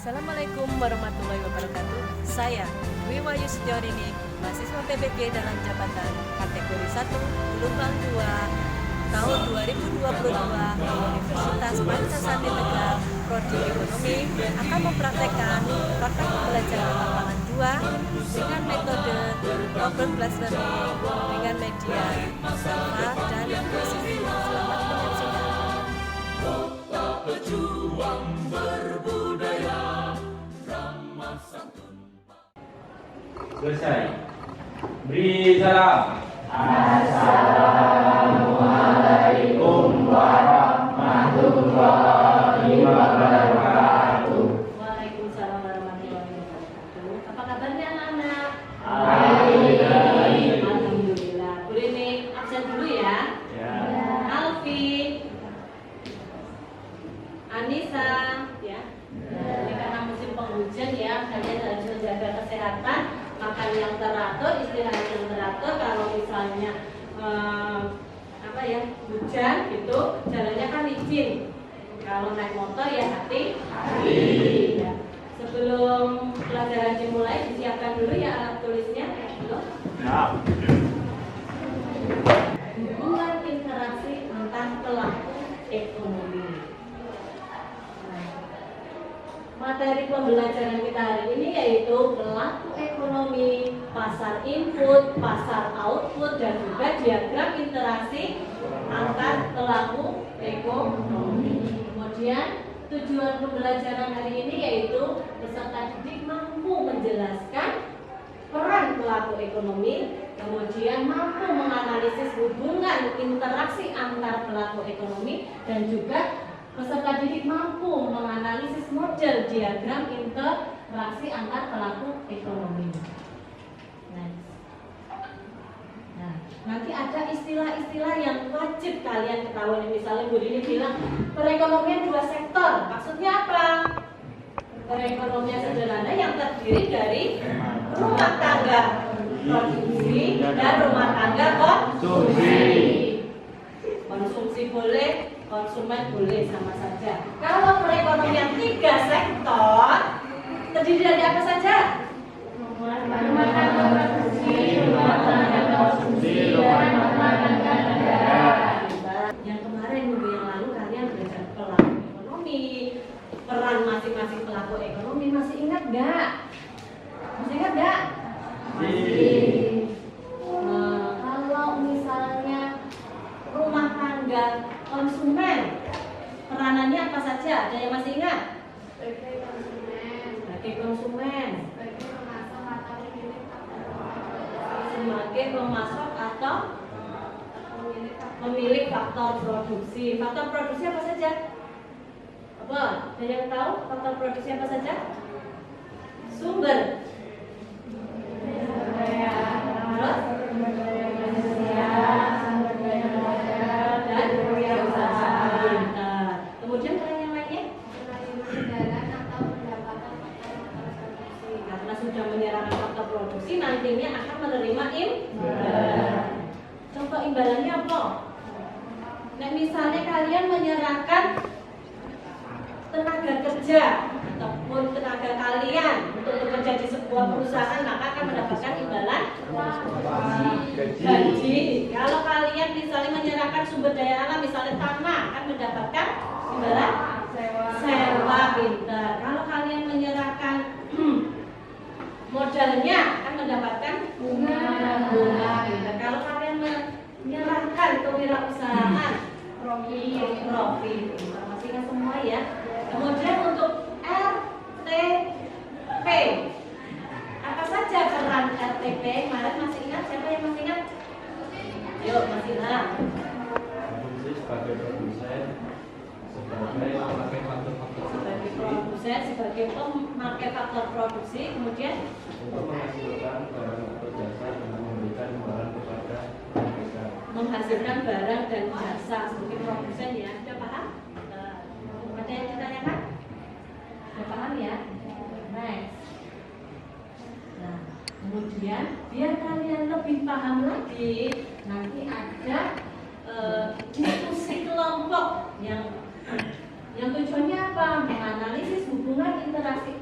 Assalamualaikum warahmatullahi wabarakatuh. Saya Wiwayu Setiarini, mahasiswa PBG dalam jabatan kategori 1 gelombang 2 tahun 2022 Universitas Pancasila Tegal, Prodi Ekonomi, akan mempraktekkan praktek pembelajaran lapangan 2 dengan metode open class learning dengan media Canva dan Posisi. Selamat menyaksikan. Kota pejuang berbudaya ramah santun. Selesai. Beri salam. Assalamualaikum warahmatullahi wabarakatuh. Waalaikumsalam warahmatullahi wabarakatuh. Apa kabarnya anak-anak? Baik. Alhamdulillah. Boleh nih absen dulu ya. Ya. Alfi, Anissa, ya. Ini karena musim penghujan ya, kalian harus menjaga kesehatan, makan yang teratur, istirahat yang teratur. Kalau misalnya hujan gitu, jalannya kan licin. Kalau naik motor ya hati-hati. Ya. Sebelum pelajaran dimulai, disiapkan dulu ya alat tulisnya. Belum? Nah. Hubungan interaksi antar pelaku ekonomi. Materi pembelajaran kita hari ini yaitu pelaku ekonomi, pasar input, pasar output, dan juga diagram interaksi antar pelaku ekonomi. Kemudian tujuan pembelajaran hari ini yaitu peserta didik mampu menjelaskan peran pelaku ekonomi, kemudian mampu menganalisis hubungan interaksi antar pelaku ekonomi, dan juga peserta didik mampu menganalisis model diagram interaksi antar pelaku ekonomi. Nah, nanti ada istilah-istilah yang wajib kalian ketahui. Misalnya Bu Dini bilang perekonomian dua sektor. Maksudnya apa? Perekonomian sederhana yang terdiri dari rumah tangga produksi dan rumah tangga konsumsi. Konsumsi boleh, konsumen boleh, sama saja. Kalau perekonomian tiga sektor terdiri dari apa saja? Rumah tangga produksi, rumah tangga konsumsi, dan rumah tangga negara. Yang kemarin minggu yang lalu kalian belajar pelaku ekonomi, peran masing-masing pelaku ekonomi. Masih ingat nggak? Masih ingat nggak? Masih. Kalau misalnya rumah tangga konsumen, peranannya apa saja? Ada yang masih ingat? Sebagai konsumen, sebagai pemasok atau pemilik faktor produksi. Faktor produksi apa saja? Apa? Ada yang tahu faktor produksi apa saja? Sumber. Kemudian peran yang lainnya? Karena sudah menyerahkan faktor produksi, nantinya akan menerima imbalan. Contoh imbalannya apa? Nah, misalnya kalian menyerahkan tenaga kerja ataupun tenaga kalian untuk bekerja di sebuah perusahaan, maka akan mendapatkan imbalan gaji. Kalau kalian misalnya menyerahkan sumber daya alam, misalnya tanah, akan mendapatkan imbalan sewa. Pintar. Kalau kalian menyerahkan modalnya, akan mendapatkan bunga. Pintar. Kalau kalian menyerahkan kewirausahaan, profit. Masih ingat semua ya. Kemudian untuk RTP, apa saja peran RTP? Kemarin masih ingat? Siapa yang masih ingat? Yuk, masih ingat. Fungsi sebagai produsen, sebagai pemakai faktor-faktor Sebagai produksi, produsen, sebagai pemakai faktor produksi, kemudian untuk menghasilkan barang atau jasa dengan memberikan barang kepada mereka. menghasilkan barang dan jasa sebagai produsen ya. Sudah paham? Ada yang ditanyakan? Sudah paham ya? Next. Nah, kemudian biar kalian lebih paham lagi, nanti ada diskusi kelompok yang tujuannya apa? Menganalisis hubungan interaksi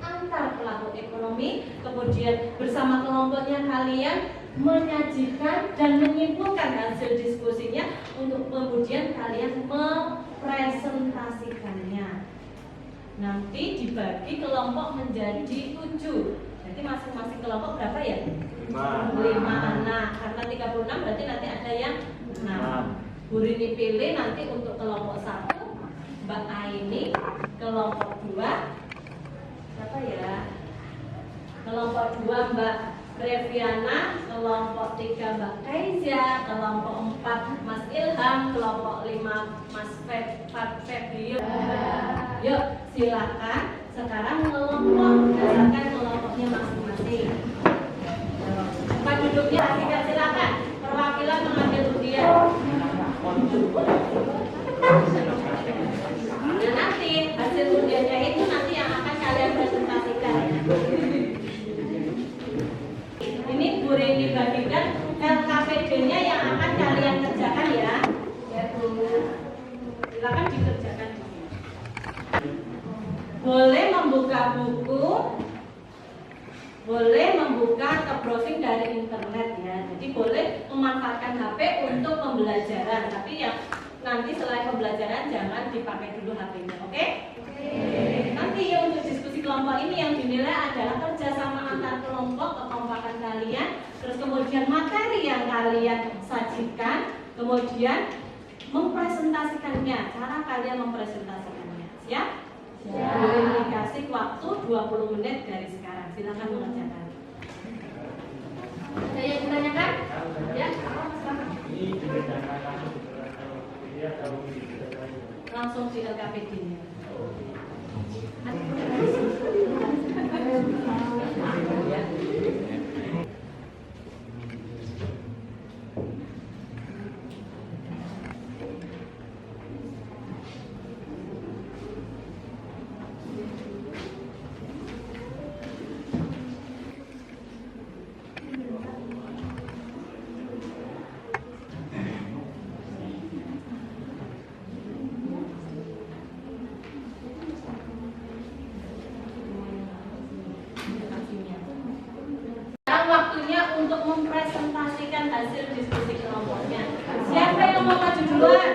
kemudian bersama kelompoknya kalian menyajikan dan menyimpulkan hasil diskusinya untuk kemudian kalian mempresentasikannya. Nanti dibagi kelompok menjadi 7. Jadi masing-masing kelompok berapa ya? 5 anak. Karena 36 berarti nanti ada yang 6. Bu Rini pilih nanti untuk kelompok 1 Mbak Aini, kelompok 2 siapa ya? Kelompok 2 Mbak Reviana, kelompok 3 Mbak Kaiza, kelompok 4 Mas Ilham, kelompok 5 Mas Febrio. Yuk silakan sekarang kelompok berdasarkan kelompoknya masing-masing. Tempat duduknya silakan. Perwakilan mengambil undian. Nah, nanti hasil undiannya itu nanti yang akan kalian presentasikan. Ini Bu Rini bagikan LKPD-nya yang akan kalian kerjakan ya. Ya Bu. Silakan dikerjakan. Boleh membuka buku, boleh membuka atau browsing dari internet ya. Jadi boleh memanfaatkan HP untuk pembelajaran. Tapi yang nanti selain pembelajaran jangan dipakai dulu HP-nya, oke? Nanti ya untuk diskusi kelompok ini yang dinilai adalah kerjasama antar kelompok, kekompakan kalian, terus kemudian materi yang kalian sajikan, kemudian mempresentasikannya, cara kalian mempresentasikannya. Siap? Boleh dikasih waktu 20 menit dari sekarang. Silakan mengerjakan. Ada yang ditanyakan? Ya? Langsung di LKPD-nya. Untuk mempresentasikan hasil diskusi kelompoknya. Siapa yang mau maju duluan?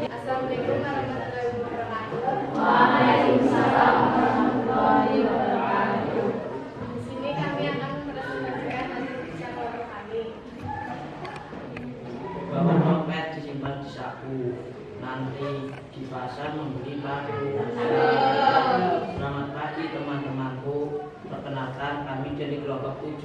Assalamualaikum warahmatullahi wabarakatuh. Waalaikumsalam warahmatullahi wabarakatuh. Di sini kami akan mempresentasikan hasil kerja kelompok kami. Bawa dompet disimpan di saku, nanti di pasar membeli batu. Selamat pagi teman-temanku, perkenalkan kami dari kelompok 7.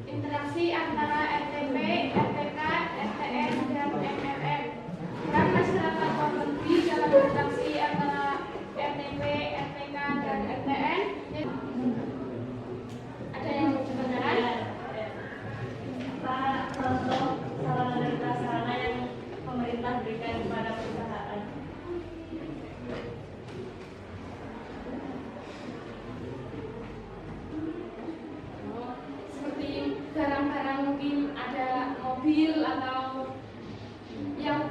Interaksi antara RTP, RTK, STN, dan MLM. Dan masyarakat kompetisi dalam interaksi antara RTP, RTK, dan STN. Ada yang mau ditanyakan? Pak, contoh sarana dan prasarana yang pemerintah berikan kepada perusahaan. Seperti barang-barang mungkin ada mobil atau yang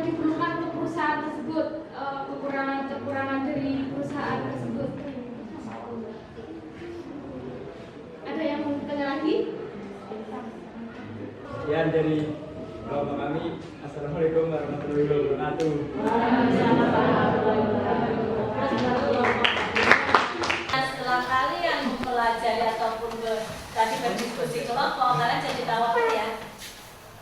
diperlukan untuk perusahaan tersebut, kekurangan dari perusahaan tersebut. Ada yang mau bertanya lagi? Ya, dari kelompok kami, Assalamualaikum warahmatullahi wabarakatuh. Setelah kalian mempelajari ataupun tadi berdiskusi kelompok, kalian jadi tahu apa ya?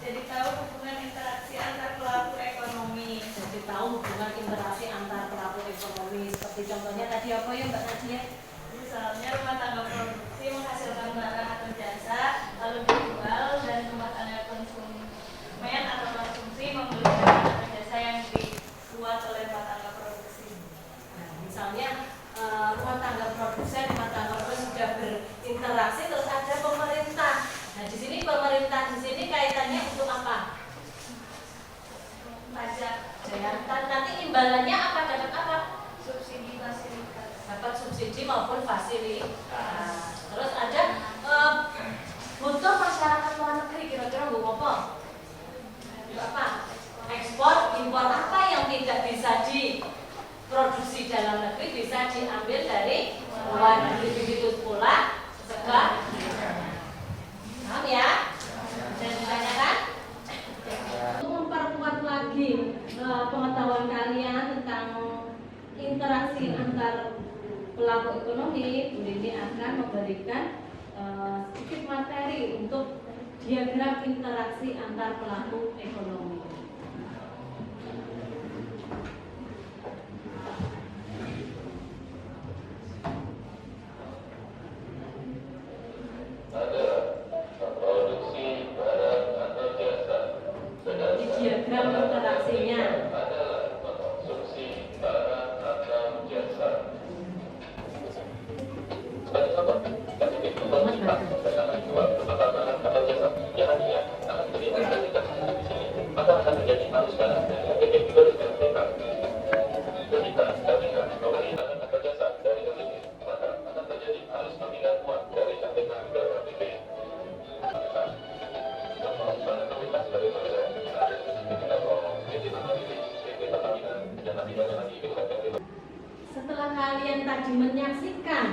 Jadi tahu hubungan interaksi antar pelaku ekonomi. Jadi tahu hubungan interaksi antar pelaku ekonomi. Seperti contohnya tadi apa ya Mbak Nadia? Misalnya rumah tangga produksi menghasilkan barang atau jasa lalu dijual, dan rumah tangga konsumen atau konsumsi membeli barang atau jasa yang dibuat oleh rumah tangga produksi. Nah, misalnya rumah tangga produsen, rumah tangga produsen sudah berinteraksi, terus ada pemerintah. Nah, di sini pemerintah di sini kaitannya untuk apa? Pajak, Ya, nanti imbalannya apa, dapat apa? subsidi, fasilitas. Dapat subsidi maupun fasilitas. Terus ada butuh masyarakat luar negeri, kira-kira mau apa? Apa? Ekspor, impor apa? diambil dari luar negeri, begitu pula sebaliknya. Paham ya? Dan ditanyakan untuk memperkuat lagi pengetahuan kalian tentang interaksi antar pelaku ekonomi, Bu Rini akan memberikan sedikit materi untuk diagram interaksi antar pelaku ekonomi. Produksi barang atau jasa Di diagram interaksinya. adalah mengkonsumsi barang atau jasa. Sebagai contoh, ketika kita akan jual barang atau jasa yang nantinya akan diintegrasikan di sini, maka akan terjadi arus barang dan diberikan mereka. Ketika KPK membeli barang atau jasa dari KPK, maka akan terjadi arus pemindahan uang dari KPK ke KPK. Setelah kalian tadi menyaksikan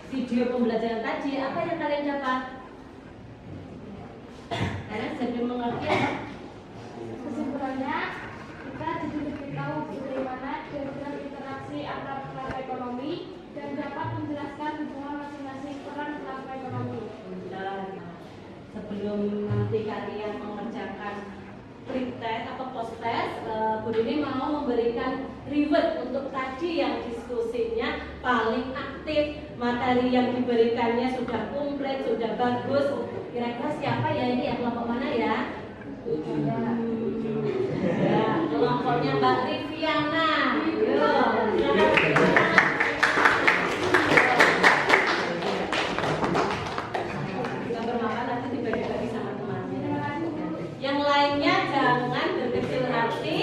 video pembelajaran tadi, apa yang kalian dapat? Kalian jadi mengerti apa? Kesimpulannya, kita jadi lebih tahu bagaimana diagram interaksi antar pelaku ekonomi dan dapat menjelaskan hubungan masing-masing peran pelaku ekonomi. Dan sebelum nanti kalian mengerjakan pre-test atau post-test, Bu Rini mau memberikan reward untuk tadi yang diskusinya paling aktif, materi yang diberikannya sudah komplit, sudah bagus. Kira-kira siapa ya ini, ya kelompok mana ya? Ya, kelompoknya Mbak Riviana. Yo, kita bermakan nanti dibagi-bagi sama temannya. Yang lainnya jangan berkecil hati,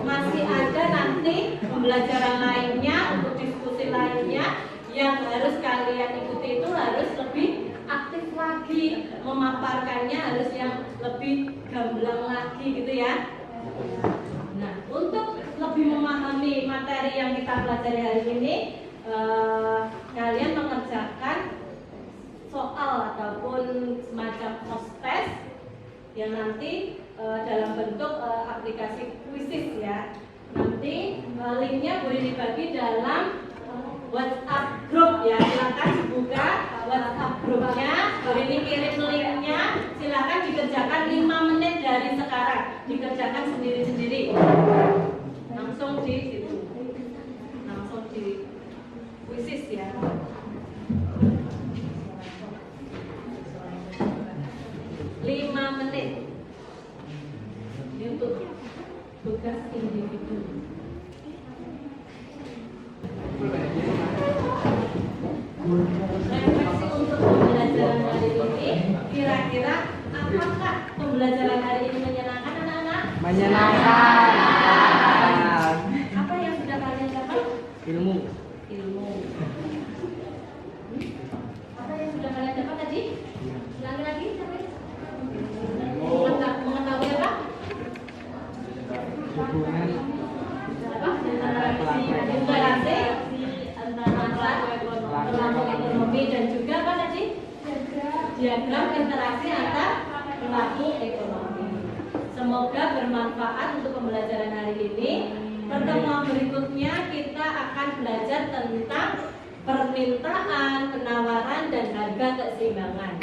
masih ada nanti pembelajaran lainnya untuk diskusi lainnya yang harus kalian ikuti. Itu harus lebih aktif lagi, memaparkannya harus yang lebih gamblang lagi gitu ya. Nah, untuk lebih memahami materi yang kita pelajari hari ini, kalian mengerjakan soal ataupun semacam post-test yang nanti dalam bentuk aplikasi kuisis ya. Nanti linknya boleh dibagi dalam WhatsApp group ya. Silakan dibuka WhatsApp grupnya, boleh dikirim linknya. Silakan dikerjakan 5 menit dari sekarang. Dikerjakan sendiri-sendiri. Langsung di situ. Langsung di kuisis ya. 5 menit. Ini untuk tugas individu. Refleksi untuk pembelajaran hari ini, kira-kira apakah pembelajaran hari ini menyenangkan anak-anak? Menyenangkan. Apa yang sudah kalian dapat? Ilmu. Ilmu. Apa yang sudah kalian dapat tadi? Ulangi lagi sampai. Mengetahui apa? Hubungan Apa? Interaksi antara pelaku ekonomi dan juga apa tadi? Diagram interaksi antar pelaku ekonomi. Semoga bermanfaat untuk pembelajaran hari ini. Pertemuan berikutnya kita akan belajar tentang permintaan, penawaran, dan harga keseimbangan.